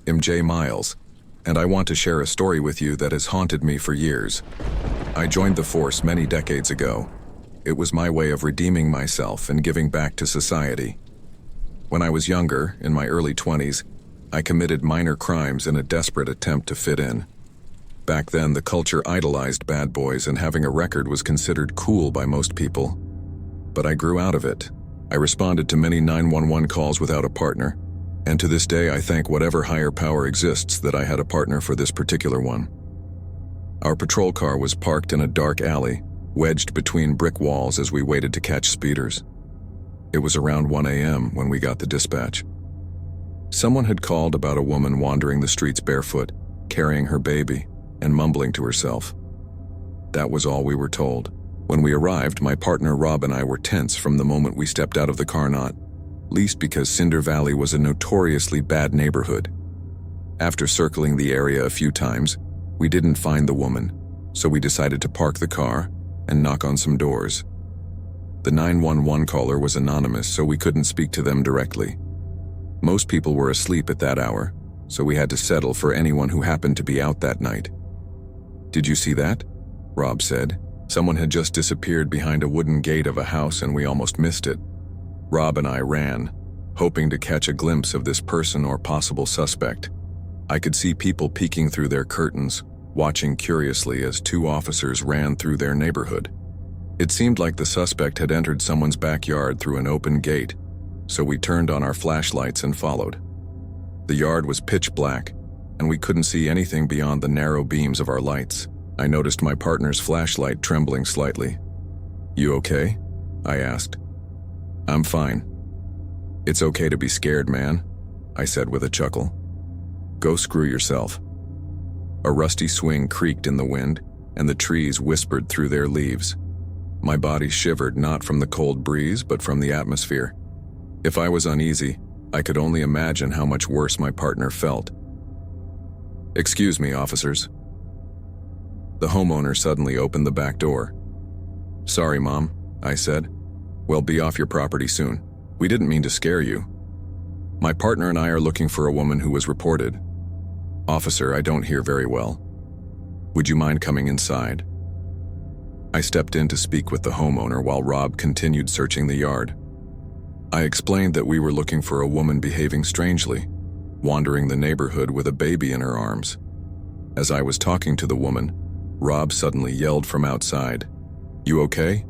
I'm J. Miles, and I want to share a story with you that has haunted me for years. I joined the force many decades ago. It was my way of redeeming myself and giving back to society. When I was younger, in my early 20s, I committed minor crimes in a desperate attempt to fit in. Back then, the culture idolized bad boys, and having a record was considered cool by most people. But I grew out of it. I responded to many 911 calls without a partner, and to this day I thank whatever higher power exists that I had a partner for this particular one. Our patrol car was parked in a dark alley, wedged between brick walls as we waited to catch speeders. It was around 1 a.m. when we got the dispatch. Someone had called about a woman wandering the streets barefoot, carrying her baby, and mumbling to herself. That was all we were told. When we arrived, my partner Rob and I were tense from the moment we stepped out of the car, not least because Cinder Valley was a notoriously bad neighborhood. After circling the area a few times, we didn't find the woman, so we decided to park the car and knock on some doors. The 911 caller was anonymous, so we couldn't speak to them directly. Most people were asleep at that hour, so we had to settle for anyone who happened to be out that night. "Did you see that?" Rob said. "Someone had just disappeared behind a wooden gate of a house and we almost missed it." Rob and I ran, hoping to catch a glimpse of this person or possible suspect. I could see people peeking through their curtains, watching curiously as two officers ran through their neighborhood. It seemed like the suspect had entered someone's backyard through an open gate, so we turned on our flashlights and followed. The yard was pitch black, and we couldn't see anything beyond the narrow beams of our lights. I noticed my partner's flashlight trembling slightly. "You okay?" I asked. "I'm fine." "It's okay to be scared, man," I said with a chuckle. "Go screw yourself." A rusty swing creaked in the wind, and the trees whispered through their leaves. My body shivered not from the cold breeze, but from the atmosphere. If I was uneasy, I could only imagine how much worse my partner felt. "Excuse me, officers." The homeowner suddenly opened the back door. "Sorry, Mom," I said. "We'll be off your property soon. We didn't mean to scare you. My partner and I are looking for a woman who was reported." "Officer, I don't hear very well. Would you mind coming inside?" I stepped in to speak with the homeowner while Rob continued searching the yard. I explained that we were looking for a woman behaving strangely, wandering the neighborhood with a baby in her arms. As I was talking to the woman, Rob suddenly yelled from outside, "You okay?"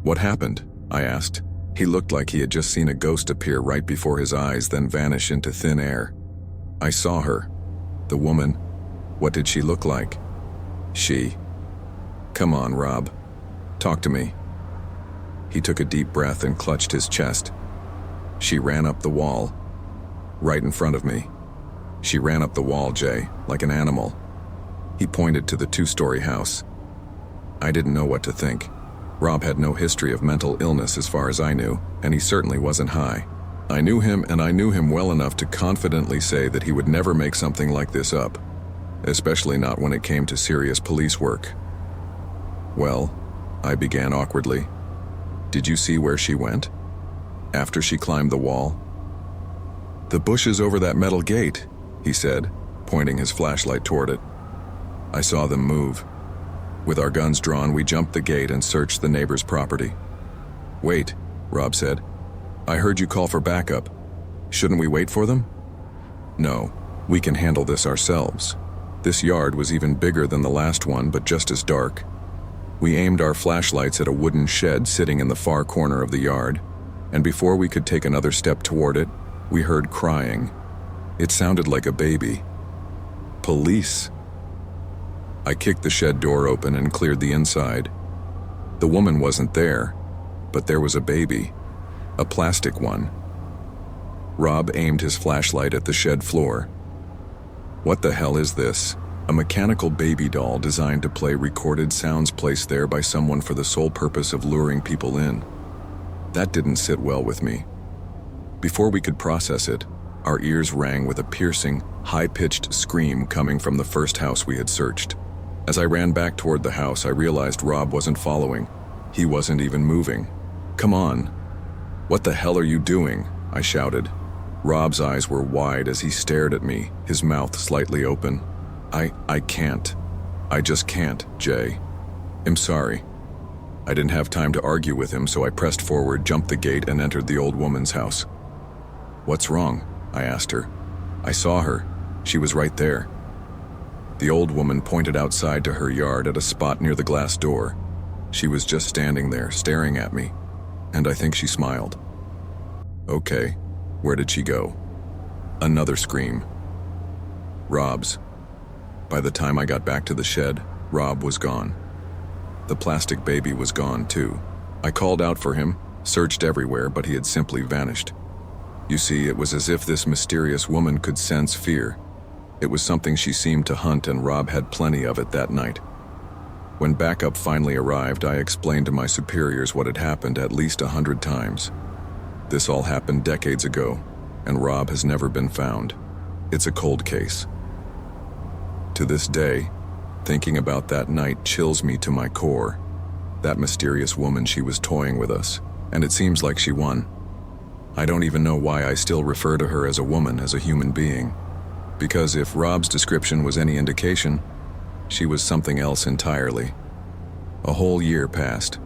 "What happened?" I asked. He looked like he had just seen a ghost appear right before his eyes, then vanish into thin air. "I saw her. The woman. What did she look like?" "She." "Come on, Rob. Talk to me." He took a deep breath and clutched his chest. "She ran up the wall. Right in front of me. She ran up the wall, Jay, like an animal." He pointed to the 2-story house. I didn't know what to think. Rob had no history of mental illness as far as I knew, and he certainly wasn't high. I knew him, and I knew him well enough to confidently say that he would never make something like this up, especially not when it came to serious police work. "Well," I began awkwardly, "did you see where she went? After she climbed the wall?" "The bushes over that metal gate," he said, pointing his flashlight toward it. I saw them move. With our guns drawn, we jumped the gate and searched the neighbor's property. "Wait," Rob said. "I heard you call for backup. Shouldn't we wait for them?" "No, we can handle this ourselves." This yard was even bigger than the last one, but just as dark. We aimed our flashlights at a wooden shed sitting in the far corner of the yard, and before we could take another step toward it, we heard crying. It sounded like a baby. "Police!" I kicked the shed door open and cleared the inside. The woman wasn't there, but there was a baby, a plastic one. Rob aimed his flashlight at the shed floor. "What the hell is this? A mechanical baby doll designed to play recorded sounds placed there by someone for the sole purpose of luring people in." That didn't sit well with me. Before we could process it, our ears rang with a piercing, high-pitched scream coming from the first house we had searched. As I ran back toward the house, I realized Rob wasn't following. He wasn't even moving. "Come on." "What the hell are you doing?" I shouted. Rob's eyes were wide as he stared at me, his mouth slightly open. I can't. I just can't, Jay. I'm sorry. I didn't have time to argue with him, so I pressed forward, jumped the gate, and entered the old woman's house. What's wrong? I asked her. I saw her. She was right there. The old woman pointed outside to her yard at a spot near the glass door. She was just standing there, staring at me, and I think she smiled. Okay, where did she go? Another scream. Rob's. By the time I got back to the shed, Rob was gone. The plastic baby was gone too. I called out for him, searched everywhere, but he had simply vanished. You see, it was as if this mysterious woman could sense fear. It was something she seemed to hunt, and Rob had plenty of it that night. When backup finally arrived, I explained to my superiors what had happened at least 100 times. This all happened decades ago, and Rob has never been found. It's a cold case. To this day, thinking about that night chills me to my core. That mysterious woman, she was toying with us, and it seems like she won. I don't even know why I still refer to her as a woman, as a human being. Because if Rob's description was any indication, she was something else entirely. A whole year passed.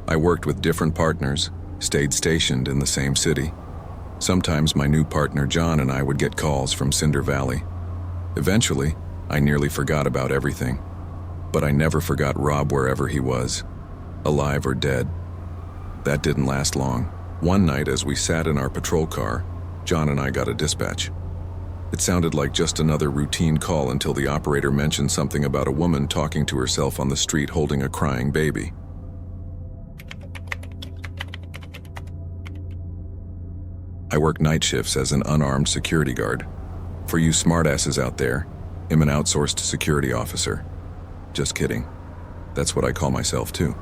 I worked with different partners, stayed stationed in the same city. Sometimes my new partner John and I would get calls from Cinder Valley. Eventually, I nearly forgot about everything. But I never forgot Rob wherever he was, alive or dead. That didn't last long. One night as we sat in our patrol car, John and I got a dispatch. It sounded like just another routine call until the operator mentioned something about a woman talking to herself on the street holding a crying baby. I work night shifts as an unarmed security guard. For you smartasses out there, I'm an outsourced security officer. Just kidding. That's what I call myself too.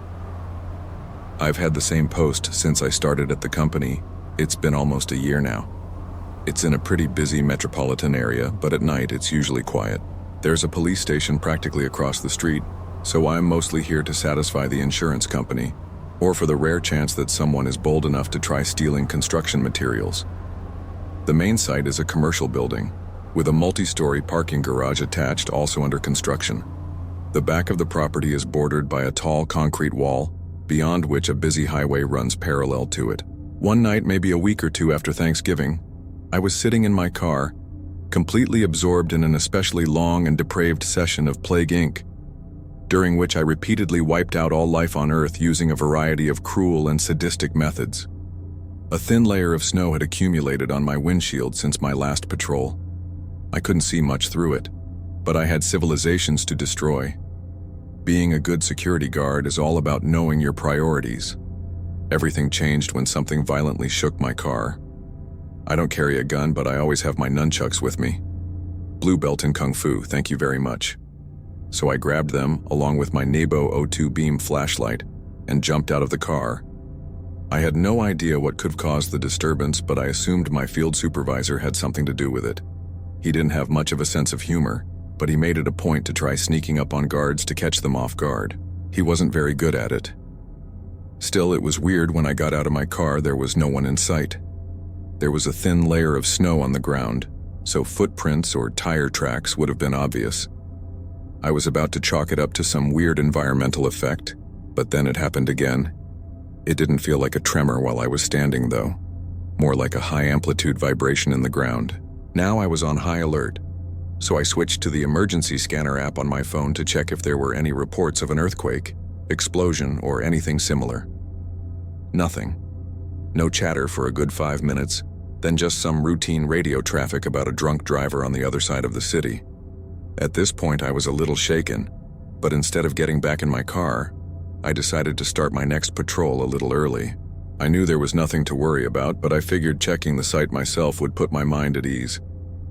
I've had the same post since I started at the company. It's been almost a year now. It's in a pretty busy metropolitan area, but at night it's usually quiet. There's a police station practically across the street, so I'm mostly here to satisfy the insurance company, or for the rare chance that someone is bold enough to try stealing construction materials. The main site is a commercial building, with a multi-story parking garage attached, also under construction. The back of the property is bordered by a tall concrete wall, beyond which a busy highway runs parallel to it. One night, maybe a week or two after Thanksgiving, I was sitting in my car, completely absorbed in an especially long and depraved session of Plague Inc., during which I repeatedly wiped out all life on Earth using a variety of cruel and sadistic methods. A thin layer of snow had accumulated on my windshield since my last patrol. I couldn't see much through it, but I had civilizations to destroy. Being a good security guard is all about knowing your priorities. Everything changed when something violently shook my car. I don't carry a gun, but I always have my nunchucks with me. Blue belt in Kung Fu, thank you very much. So I grabbed them, along with my Nebo O2 beam flashlight, and jumped out of the car. I had no idea what could have caused the disturbance, but I assumed my field supervisor had something to do with it. He didn't have much of a sense of humor, but he made it a point to try sneaking up on guards to catch them off guard. He wasn't very good at it. Still, it was weird when I got out of my car there was no one in sight. There was a thin layer of snow on the ground, so footprints or tire tracks would have been obvious. I was about to chalk it up to some weird environmental effect, but then it happened again. It didn't feel like a tremor while I was standing, though. More like a high-amplitude vibration in the ground. Now I was on high alert, so I switched to the emergency scanner app on my phone to check if there were any reports of an earthquake, explosion, or anything similar. Nothing. No chatter for a good 5 minutes, then just some routine radio traffic about a drunk driver on the other side of the city. At this point, I was a little shaken, but instead of getting back in my car, I decided to start my next patrol a little early. I knew there was nothing to worry about, but I figured checking the site myself would put my mind at ease,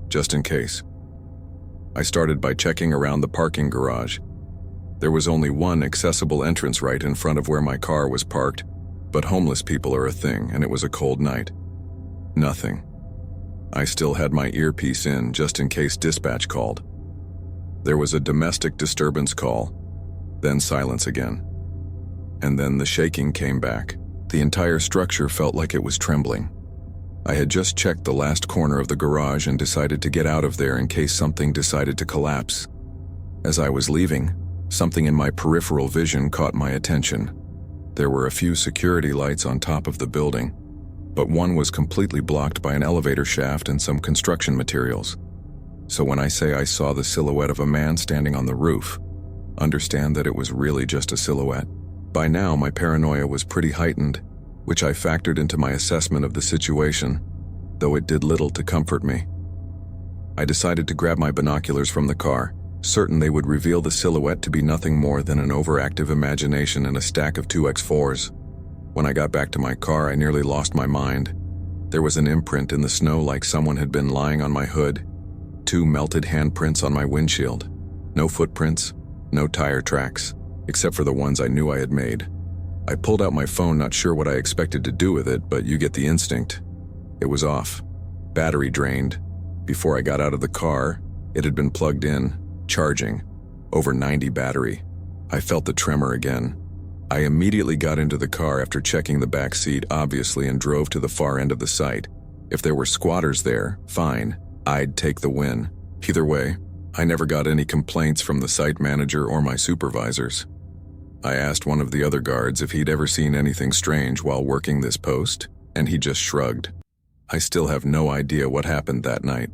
just in case. I started by checking around the parking garage. There was only one accessible entrance right in front of where my car was parked, but homeless people are a thing, and it was a cold night. Nothing. I still had my earpiece in just in case dispatch called. There was a domestic disturbance call, then silence again. And then the shaking came back. The entire structure felt like it was trembling. I had just checked the last corner of the garage and decided to get out of there in case something decided to collapse. As I was leaving, something in my peripheral vision caught my attention. There were a few security lights on top of the building, but one was completely blocked by an elevator shaft and some construction materials. So when I say I saw the silhouette of a man standing on the roof, understand that it was really just a silhouette. By now, my paranoia was pretty heightened, which I factored into my assessment of the situation, though it did little to comfort me. I decided to grab my binoculars from the car, certain they would reveal the silhouette to be nothing more than an overactive imagination in a stack of 2x4s. When I got back to my car, I nearly lost my mind. There was an imprint in the snow like someone had been lying on my hood, 2 melted handprints on my windshield. No footprints, no tire tracks, except for the ones I knew I had made. I pulled out my phone, not sure what I expected to do with it, but you get the instinct. It was off. Battery drained. Before I got out of the car, it had been plugged in, charging. Over 90 battery. I felt the tremor again. I immediately got into the car after checking the back seat, obviously, and drove to the far end of the site. If there were squatters there, fine. I'd take the win. Either way, I never got any complaints from the site manager or my supervisors. I asked one of the other guards if he'd ever seen anything strange while working this post, and he just shrugged. I still have no idea what happened that night.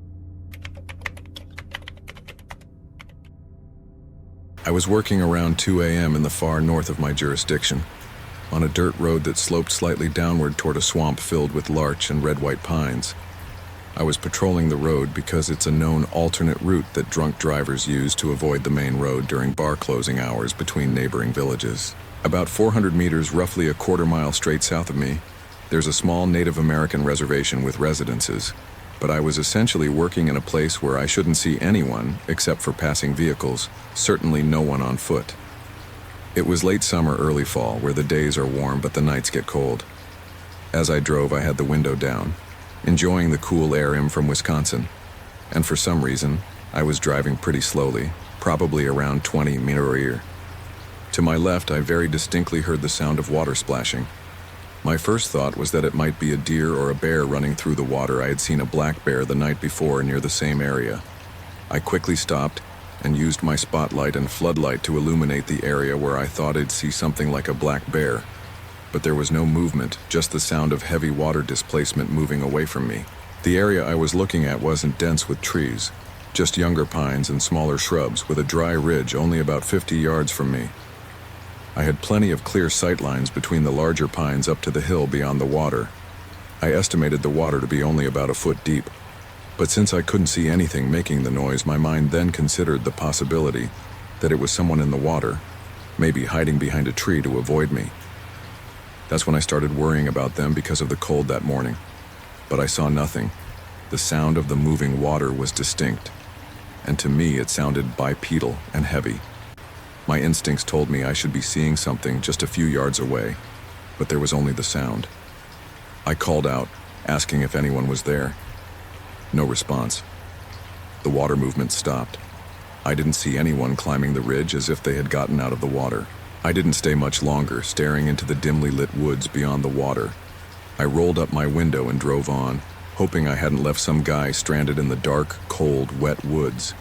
I was working around 2 a.m. in the far north of my jurisdiction, on a dirt road that sloped slightly downward toward a swamp filled with larch and red-white pines. I was patrolling the road because it's a known alternate route that drunk drivers use to avoid the main road during bar closing hours between neighboring villages. About 400 meters, roughly a quarter-mile straight south of me, there's a small Native American reservation with residences, but I was essentially working in a place where I shouldn't see anyone except for passing vehicles, certainly no one on foot. It was late summer, early fall, where the days are warm but the nights get cold. As I drove, I had the window down, enjoying the cool air in from Wisconsin, and for some reason, I was driving pretty slowly, probably around 20 mph. To my left, I very distinctly heard the sound of water splashing. My first thought was that it might be a deer or a bear running through the water. I had seen a black bear the night before near the same area. I quickly stopped and used my spotlight and floodlight to illuminate the area where I thought I'd see something like a black bear. But there was no movement, just the sound of heavy water displacement moving away from me. The area I was looking at wasn't dense with trees, just younger pines and smaller shrubs with a dry ridge only about 50 yards from me. I had plenty of clear sight lines between the larger pines up to the hill beyond the water. I estimated the water to be only about a foot deep, but since I couldn't see anything making the noise, my mind then considered the possibility that it was someone in the water, maybe hiding behind a tree to avoid me. That's when I started worrying about them because of the cold that morning. But I saw nothing. The sound of the moving water was distinct, and to me it sounded bipedal and heavy. My instincts told me I should be seeing something just a few yards away, but there was only the sound. I called out, asking if anyone was there. No response. The water movement stopped. I didn't see anyone climbing the ridge as if they had gotten out of the water. I didn't stay much longer, staring into the dimly lit woods beyond the water. I rolled up my window and drove on, hoping I hadn't left some guy stranded in the dark, cold, wet woods.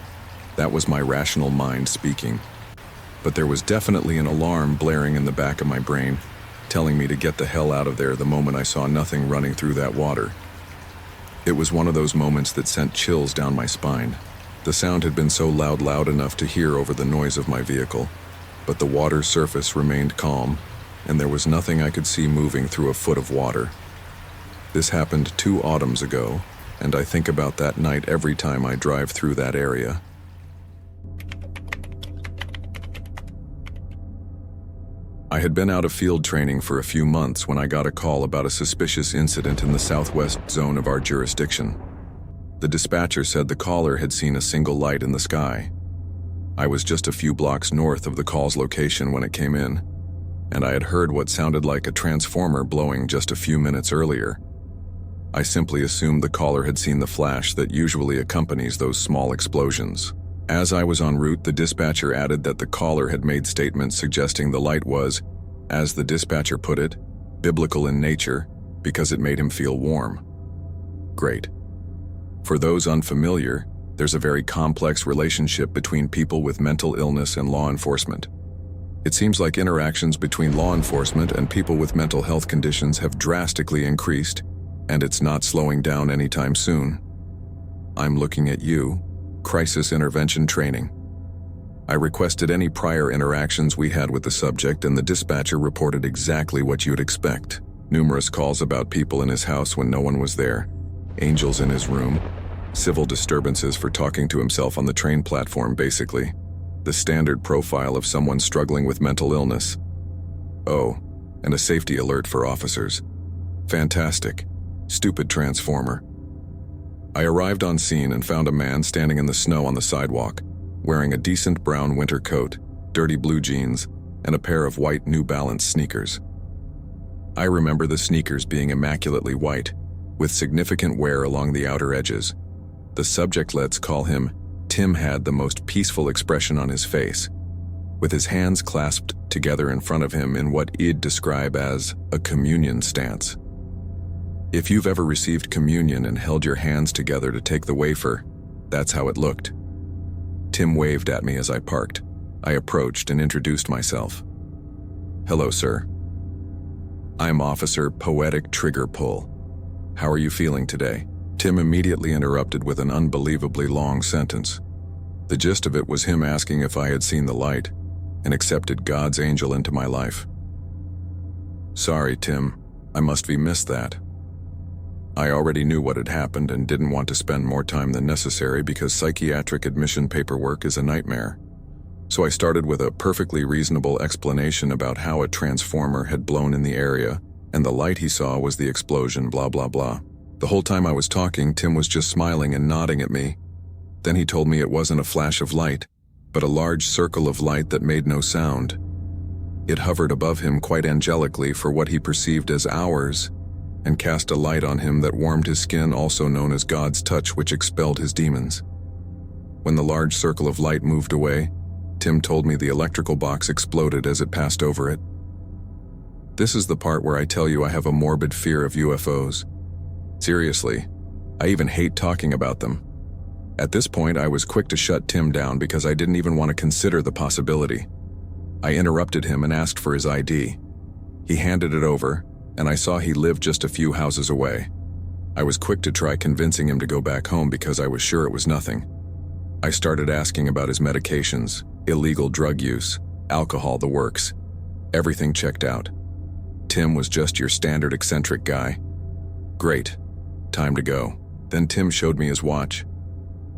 That was my rational mind speaking. But there was definitely an alarm blaring in the back of my brain, telling me to get the hell out of there the moment I saw nothing running through that water. It was one of those moments that sent chills down my spine. The sound had been so loud enough to hear over the noise of my vehicle, but the water's surface remained calm, and there was nothing I could see moving through a foot of water. This happened 2 autumns ago, and I think about that night every time I drive through that area. I had been out of field training for a few months when I got a call about a suspicious incident in the southwest zone of our jurisdiction. The dispatcher said the caller had seen a single light in the sky. I was just a few blocks north of the call's location when it came in, and I had heard what sounded like a transformer blowing just a few minutes earlier. I simply assumed the caller had seen the flash that usually accompanies those small explosions. As I was en route, the dispatcher added that the caller had made statements suggesting the light was, as the dispatcher put it, biblical in nature because it made him feel warm. Great. For those unfamiliar, there's a very complex relationship between people with mental illness and law enforcement. It seems like interactions between law enforcement and people with mental health conditions have drastically increased, and it's not slowing down anytime soon. I'm looking at you, crisis intervention training. I requested any prior interactions we had with the subject, and the dispatcher reported exactly what you'd expect. Numerous calls about people in his house when no one was there, angels in his room, civil disturbances for talking to himself on the train platform, basically. The standard profile of someone struggling with mental illness. Oh, and a safety alert for officers. Fantastic. Stupid transformer. I arrived on scene and found a man standing in the snow on the sidewalk, wearing a decent brown winter coat, dirty blue jeans, and a pair of white New Balance sneakers. I remember the sneakers being immaculately white, with significant wear along the outer edges. The subject, let's call him Tim, had the most peaceful expression on his face, with his hands clasped together in front of him in what he'd describe as a communion stance. If you've ever received communion and held your hands together to take the wafer, that's how it looked. Tim waved at me as I parked. I approached and introduced myself. Hello, sir. I'm Officer Poetic Trigger Pull. How are you feeling today? Tim immediately interrupted with an unbelievably long sentence. The gist of it was him asking if I had seen the light and accepted God's angel into my life. Sorry, Tim. I must have missed that. I already knew what had happened and didn't want to spend more time than necessary because psychiatric admission paperwork is a nightmare. So I started with a perfectly reasonable explanation about how a transformer had blown in the area and the light he saw was the explosion, blah blah blah. The whole time I was talking, Tim was just smiling and nodding at me. Then he told me it wasn't a flash of light, but a large circle of light that made no sound. It hovered above him quite angelically for what he perceived as hours, and cast a light on him that warmed his skin, also known as God's touch, which expelled his demons. When the large circle of light moved away, Tim told me the electrical box exploded as it passed over it. This is the part where I tell you I have a morbid fear of UFOs. Seriously, I even hate talking about them. At this point, I was quick to shut Tim down because I didn't even want to consider the possibility. I interrupted him and asked for his ID. He handed it over, and I saw he lived just a few houses away. I was quick to try convincing him to go back home because I was sure it was nothing. I started asking about his medications, illegal drug use, alcohol, the works. Everything checked out. Tim was just your standard eccentric guy. Great. Time to go. Then Tim showed me his watch.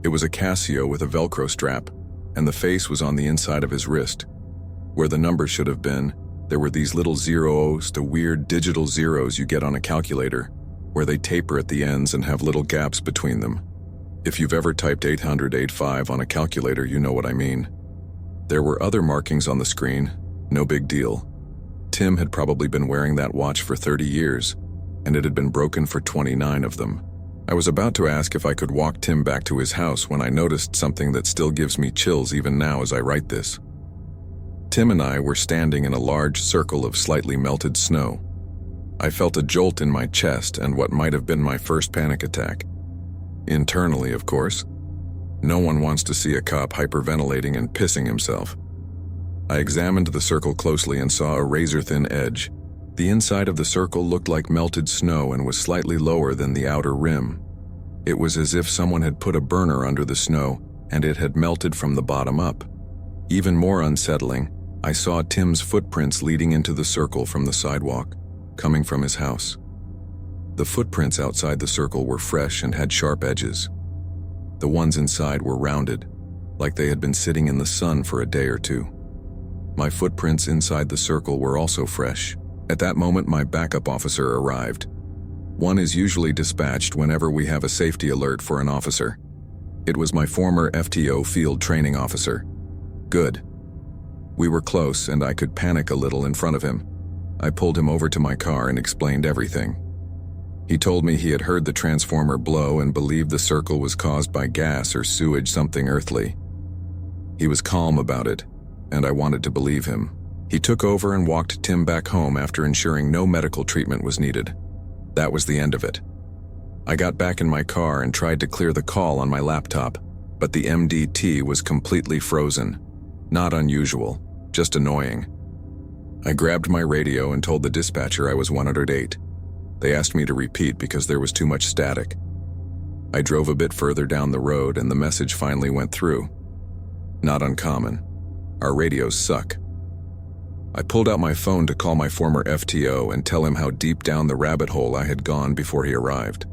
It was a Casio with a Velcro strap, and the face was on the inside of his wrist. Where the numbers should have been, there were these little zeros, the weird digital zeros you get on a calculator, where they taper at the ends and have little gaps between them. If you've ever typed 885 on a calculator, you know what I mean. There were other markings on the screen, no big deal. Tim had probably been wearing that watch for 30 years, and it had been broken for 29 of them. I was about to ask if I could walk Tim back to his house when I noticed something that still gives me chills even now as I write this. Tim and I were standing in a large circle of slightly melted snow. I felt a jolt in my chest and what might have been my first panic attack. Internally, of course. No one wants to see a cop hyperventilating and pissing himself. I examined the circle closely and saw a razor-thin edge. The inside of the circle looked like melted snow and was slightly lower than the outer rim. It was as if someone had put a burner under the snow and it had melted from the bottom up. Even more unsettling, I saw Tim's footprints leading into the circle from the sidewalk, coming from his house. The footprints outside the circle were fresh and had sharp edges. The ones inside were rounded, like they had been sitting in the sun for a day or two. My footprints inside the circle were also fresh. At that moment, my backup officer arrived. One is usually dispatched whenever we have a safety alert for an officer. It was my former FTO field training officer. Good. We were close and I could panic a little in front of him. I pulled him over to my car and explained everything. He told me he had heard the transformer blow and believed the circle was caused by gas or sewage, something earthly. He was calm about it, and I wanted to believe him. He took over and walked Tim back home after ensuring no medical treatment was needed. That was the end of it. I got back in my car and tried to clear the call on my laptop, but the MDT was completely frozen. Not unusual, just annoying. I grabbed my radio and told the dispatcher I was 108. They asked me to repeat because there was too much static. I drove a bit further down the road and the message finally went through. Not uncommon. Our radios suck. I pulled out my phone to call my former FTO and tell him how deep down the rabbit hole I had gone before he arrived.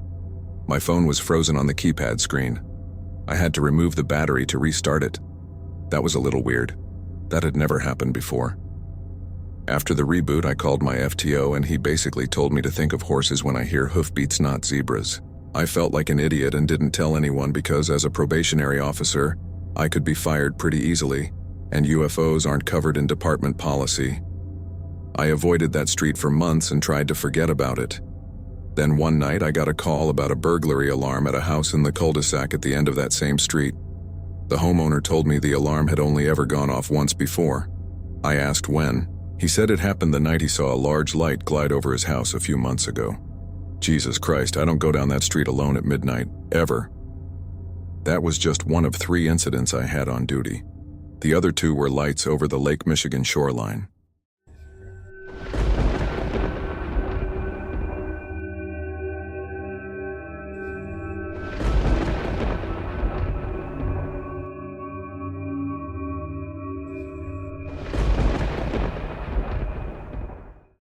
My phone was frozen on the keypad screen. I had to remove the battery to restart it. That was a little weird. That had never happened before. After the reboot, I called my FTO and he basically told me to think of horses when I hear hoofbeats, not zebras. I felt like an idiot and didn't tell anyone because as a probationary officer, I could be fired pretty easily, and UFOs aren't covered in department policy. I avoided that street for months and tried to forget about it. Then one night I got a call about a burglary alarm at a house in the cul-de-sac at the end of that same street. The homeowner told me the alarm had only ever gone off once before. I asked when. He said it happened the night he saw a large light glide over his house a few months ago. Jesus Christ, I don't go down that street alone at midnight, ever. That was just one of 3 incidents I had on duty. The other 2 were lights over the Lake Michigan shoreline.